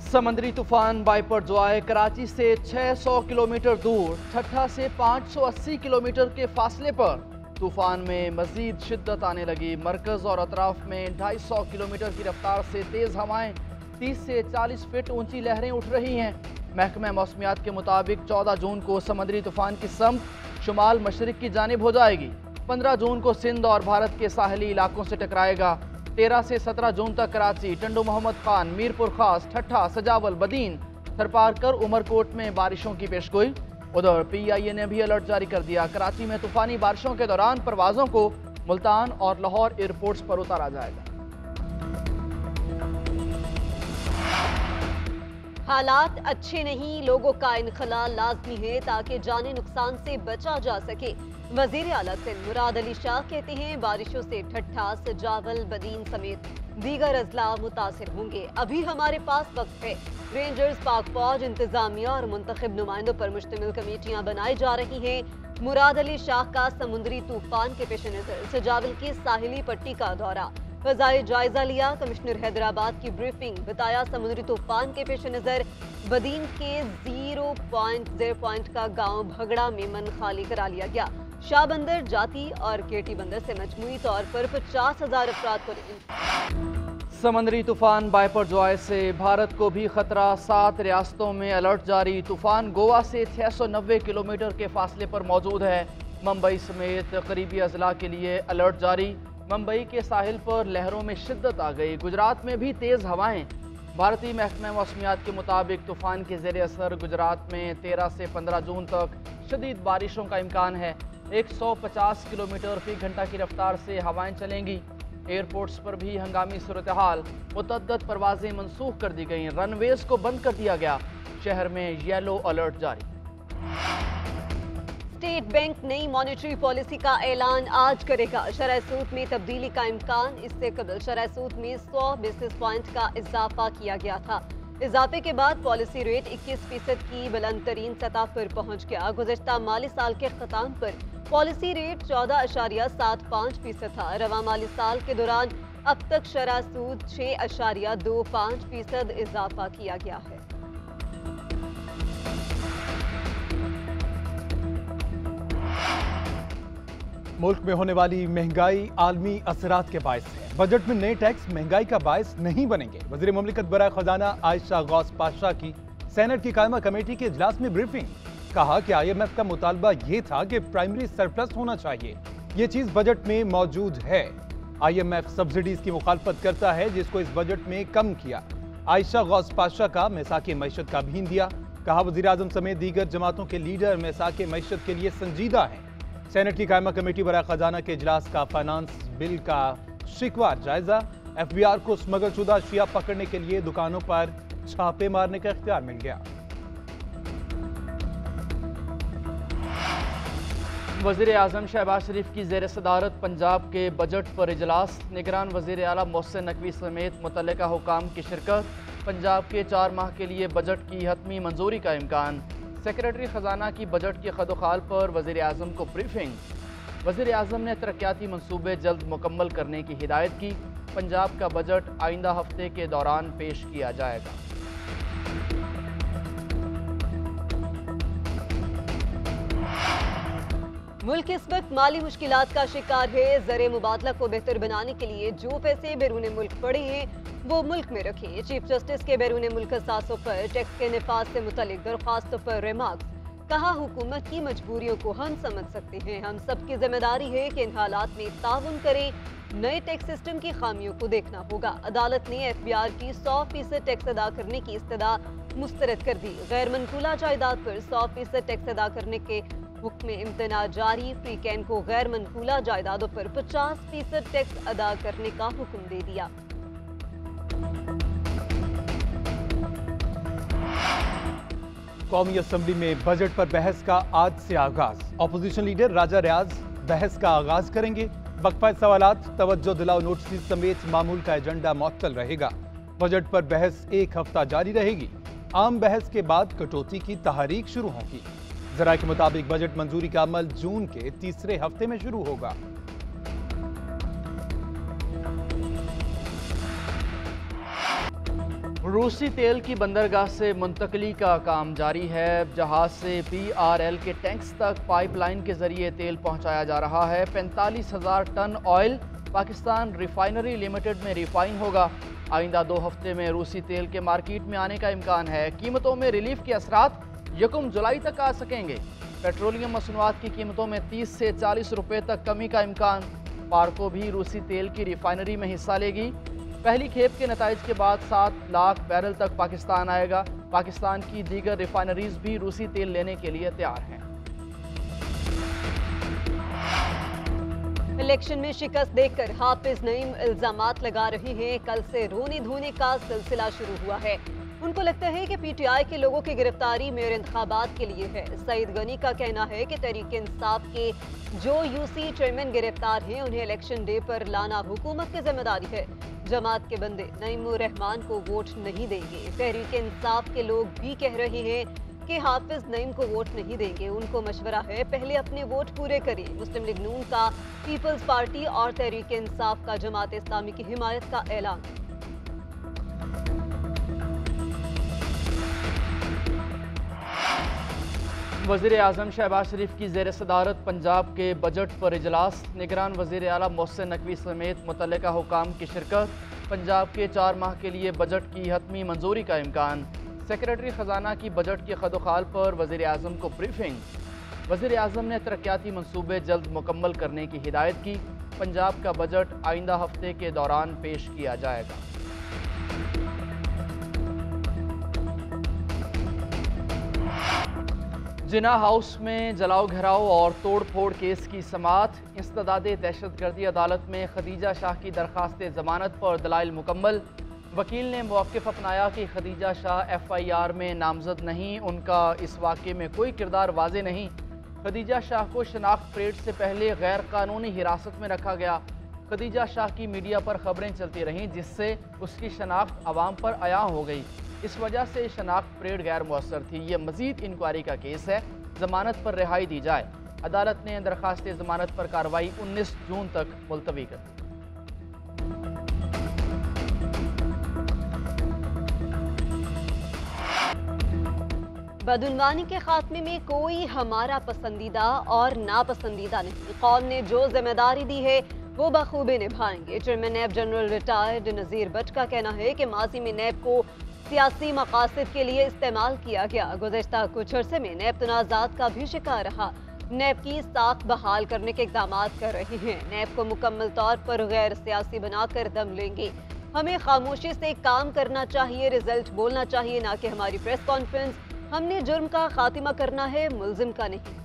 समंदरी तूफान बाइपरजॉय कराची से 600 किलोमीटर दूर ठट्ठा से 580 किलोमीटर के फासले पर तूफान में मजीद शिद्दत आने लगी। मरकज और अतराफ में 250 किलोमीटर की रफ्तार से तेज़ हवाएं, 30 से 40 फीट ऊंची लहरें उठ रही हैं। महकमा मौसमियात के मुताबिक 14 जून को समंदरी तूफान की समत शुमाल मशरिक की जानिब हो जाएगी। 15 जून को सिंध और भारत के साहली इलाकों से टकराएगा। 13 से 17 जून तक कराची, टंडो मोहम्मद खान, मीरपुर खास, ठट्ठा, सजावल, बदीन, थरपारकर, उमरकोट में बारिशों की पेशगोई। उधर PIA ने भी अलर्ट जारी कर दिया। कराची में तूफानी बारिशों के दौरान परवाजों को मुल्तान और लाहौर एयरपोर्ट्स पर उतारा जाएगा। हालात अच्छे नहीं, लोगों का इनखला लाजमी है ताकि जाने नुकसान से बचा जा सके। वजीर आला सिंध मुराद अली शाह कहते हैं बारिशों से ठट्ठा, सजावल, बदीन समेत दीगर अजला मुतासिर होंगे। अभी हमारे पास वक्त है। रेंजर्स, पाक फौज, इंतजामिया और मुंतखब नुमाइंदों पर मुश्तमिल कमेटियां बनाई जा रही हैं। मुराद अली शाह का समुद्री तूफान के पेश नजर सजावल की साहिली पट्टी का दौरा, फजाई जायजा लिया। कमिश्नर हैदराबाद की ब्रीफिंग, बताया समुद्री तूफान के पेश नजर बदीन के 0.0 पॉइंट का गांव भगड़ा में मन खाली करा लिया गया। शाह बंदर, जाती और केटी बंदर से मजमूई तौर पर 50,000 अफराद को। समंदरी तूफान बाइपरजॉय से भारत को भी खतरा, 7 रियासतों में अलर्ट जारी। तूफान गोवा से 690 किलोमीटर के फासले पर मौजूद है। मुंबई समेत करीबी अजला के लिए अलर्ट जारी। मुंबई के साहिल पर लहरों में शिद्दत आ गई। गुजरात में भी तेज़ हवाएं। भारतीय महकमा मौसमियात के मुताबिक तूफान के ज़ेर असर गुजरात में 13 से 15 जून तक शदीद बारिशों का इम्कान है। 150 किलोमीटर फी घंटा की रफ्तार से हवाएं चलेंगी। एयरपोर्ट्स पर भी हंगामी सूरत हाल, मुतअद्दिद परवाजें मनसूख कर दी गई। रनवेज को बंद कर दिया गया। शहर में येलो अलर्ट जारी। स्टेट बैंक नई मॉनेटरी पॉलिसी का ऐलान आज करेगा। शरह सूद में तब्दीली का इम्कान। इससे कबल शरह सूद में 100 बेसिस पॉइंट का इजाफा किया गया था। इजाफे के बाद पॉलिसी रेट 21% की बुलंद तरीन सतह पर पहुंच गया। गुज़श्ता माली साल के ख़त्म पर पॉलिसी रेट 14.75% था। रवा माली साल के दौरान अब तक शरह सूद 6.25% इजाफा किया गया है। मुल्क में होने वाली महंगाई आलमी असरात के बायस है। बजट में नए टैक्स महंगाई का बायस नहीं बनेंगे। वज़ीर मुमलिकत बराए खजाना आयशा गौस पाशा की सेनेट की कायमा कमेटी के इजलास में ब्रीफिंग। कहा कि IMF का मुतालबा ये था कि प्राइमरी सरप्लस होना चाहिए। ये चीज बजट में मौजूद है। IMF सब्सिडीज की मुखालफत करता है जिसको इस बजट में कम किया। आयशा गौस पाशा का मैसाके मईशत का भी दिया। कहा वज़ीर आज़म समेत दीगर जमातों के लीडर मैसाके मईशत के लिए संजीदा हैं। सेनेट की कायमा कमेटी बराए खजाना के इजलास का फाइनेंस बिल का शिकवार जायजा। FBR को स्मगलशुदा अशिया पकड़ने के लिए दुकानों पर छापे मारने का इख्तियार मिल गया। वज़ीर आज़म शहबाज शरीफ की ज़ेर सदारत पंजाब के बजट पर इजलास। निगरान वज़ीर आला मोहसिन नकवी समेत मुतल्लिका हुकाम की शिरकत। पंजाब के 4 माह के लिए बजट की हतमी मंजूरी का इम्कान। सेक्रेटरी ख़जाना की बजट के खदोखाल पर वज़ीर आज़म को ब्रीफिंग। वज़ीर आज़म ने तरक्याती मंसूबे जल्द मुकम्मल करने की हिदायत की। पंजाब का बजट आइंदा हफ्ते के दौरान पेश किया जाएगा। मुल्क इस वक्त माली मुश्किलात का शिकार है। ज़र मुबादला को बेहतर बनाने के लिए जो पैसे बैरून मुल्क पड़े हैं वो मुल्क में रखें। चीफ जस्टिस के बैरून मुल्क असासों पर टैक्स के निफाज से मुतल्लिक दरख्वास्तों पर रिमार्क्स। कहा हुकूमत की मजबूरियों को हम समझ सकते हैं। हम सबकी जिम्मेदारी है कि इन हालात में ताउन करें। नए टैक्स सिस्टम की खामियों को देखना होगा। अदालत ने FBR की 100% टैक्स अदा करने की इस्तदा मुस्तरद कर दी। गैर मनकूला जायदाद पर 100% टैक्स अदा करने के हुक्म इम्तना जारी। फ्री कैन को गैर मनकूला जायदादों पर 50% टैक्स अदा करने का हुक्म दे दिया। कौमी असम्बली में बजट पर बहस का आज से आगाज। अपोजिशन लीडर राजा रियाज बहस का आगाज करेंगे। वक्फा सवालात, तवज्जो दिलाओ नोटिस समेत मामूल का एजेंडा मुअत्तल रहेगा। बजट पर बहस 1 हफ्ता जारी रहेगी। आम बहस के बाद कटौती की तहरीक शुरू होगी। ज़राए के मुताबिक बजट मंजूरी का अमल जून के तीसरे हफ्ते में शुरू होगा। रूसी तेल की बंदरगाह से मुंतकली का काम जारी है। जहाज से BRL के टैंक्स तक पाइपलाइन के जरिए तेल पहुंचाया जा रहा है। 45,000 ton oil Pakistan refinery limited में रिफाइन होगा। आइंदा 2 हफ्ते में रूसी तेल के मार्केट में आने का इम्कान है। कीमतों में रिलीफ के असरात 1 जुलाई तक आ सकेंगे। पेट्रोलियम मसनूआत की कीमतों में 30 से 40 रुपये तक कमी का इम्कान। पार्को भी रूसी तेल की रिफाइनरी में हिस्सा लेगी। पहली खेप के नताइज के बाद 7 लाख बैरल तक पाकिस्तान आएगा। पाकिस्तान की दीगर रिफाइनरीज भी रूसी तेल लेने के लिए तैयार हैं। इलेक्शन में शिकस्त देखकर हाफिज नईम इल्जामात लगा रहे हैं। कल से रोने धोने का सिलसिला शुरू हुआ है। उनको लगता है कि PTI के लोगों की गिरफ्तारी मेयर इंतखाबात के लिए है। सईद गनी का कहना है कि तहरीक इंसाफ के जो UC चेयरमैन गिरफ्तार हैं उन्हें इलेक्शन डे पर लाना हुकूमत की जिम्मेदारी है। जमात के बंदे नईमुर रहमान को वोट नहीं देंगे। तहरीक इंसाफ के लोग भी कह रहे हैं कि हाफिज नईम को वोट नहीं देंगे। उनको मशवरा है पहले अपने वोट पूरे करें। मुस्लिम लीग नून का पीपल्स पार्टी और तहरीक इंसाफ का जमात इस्लामी की हिमायत का ऐलान। वज़ीर आज़म शहबाज शरीफ की ज़ेर सदारत पंजाब के बजट पर इजलास। निगरान वज़ीर आला मोहसिन नकवी समेत मुतल्लिका हुकाम की शिरकत। पंजाब के 4 माह के लिए बजट की हतमी मंजूरी का इम्कान। सेक्रेटरी ख़जाना की बजट के खदोखाल पर वज़ीर आज़म को ब्रीफिंग। वज़ीर आज़म ने तरक्याती मनसूबे जल्द मुकम्मल करने की हिदायत की। पंजाब का बजट आइंदा हफ्ते के दौरान पेश किया जाएगा। जिना हाउस में जलाओ घराव और तोड़ फोड़ केस की समाअत। इंसदादे दहशतगर्दी अदालत में खदीजा शाह की दरख्वास्त जमानत पर दलाइल मुकम्मल। वकील ने मौक़िफ़ अपनाया कि खदीजा शाह FIR में नामजद नहीं, उनका इस वाक़े में कोई किरदार वाज़े नहीं। खदीजा शाह को शनाख्त परेड से पहले गैर कानूनी हिरासत में रखा गया। खदीजा शाह की मीडिया पर खबरें चलती रहीं जिससे उसकी शनाख्त आवाम पर आया हो गई। इस वजह से शनाख्त परेड गैर मुअस्सर थी। ये मजीद इंक्वायरी का केस है। जमानत पर रिहाई दी जाए। अदालत ने दरख्वास्त जमानत पर कार्रवाई 19 जून तक मुलतवी कर दी। बदउनवानी के खात्मे में कोई हमारा पसंदीदा और नापसंदीदा नहीं। कौम ने जो जिम्मेदारी दी है वो बखूबी निभाएंगे। Chairman NAB general retired Nazir Butt का कहना है कि माजी में नैब को सियासी मकासद के लिए इस्तेमाल किया गया। गुज़श्ता कुछ अरसे में नैब तनाज़ात का भी शिकार रहा। नैब की साख बहाल करने के इक़दाम कर रहे हैं। नैब को मुकम्मल तौर पर गैर सियासी बनाकर दम लेंगे। हमें खामोशी से काम करना चाहिए, रिजल्ट बोलना चाहिए, ना कि हमारी प्रेस कॉन्फ्रेंस। हमने जुर्म का खात्मा करना है, मुल्जिम का नहीं।